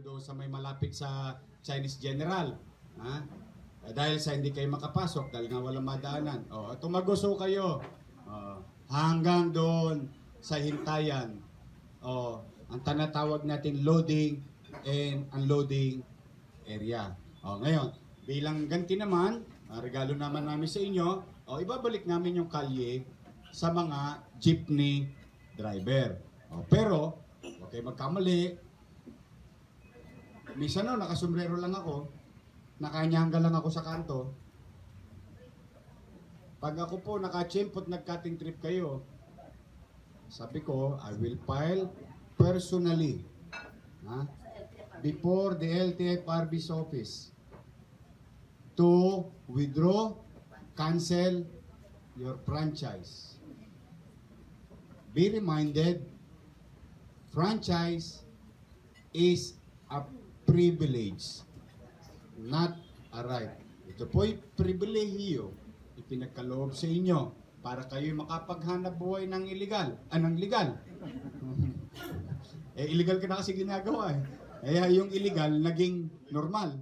doon sa may malapit sa Chinese General. Ha? Dahil sa hindi kayo makapasok, dahil nga walang madaanan. Tumaguso kayo. Hanggang doon sa hintayan. Ang tinatawag natin loading and unloading area. Ngayon, bilang ganti naman, regalo naman namin sa inyo, ibabalik namin yung kalye sa mga jeepney driver. Pero, okay, magkamali. Minsan nakasombrero lang ako, nakanyangga lang ako sa kanto. Pag ako po nakachimpo at nag-cutting trip kayo, sabi ko, I will file personally before the LTFRB's office to withdraw, cancel your franchise. Be reminded, franchise is a privilege, not a right. Ito po'y pribilehiyo, ipinagkaloob sa inyo para kayo makapaghanap buhay ng illegal, ng legal. Illegal ka na kasi ginagawa . Kaya yung illegal naging normal.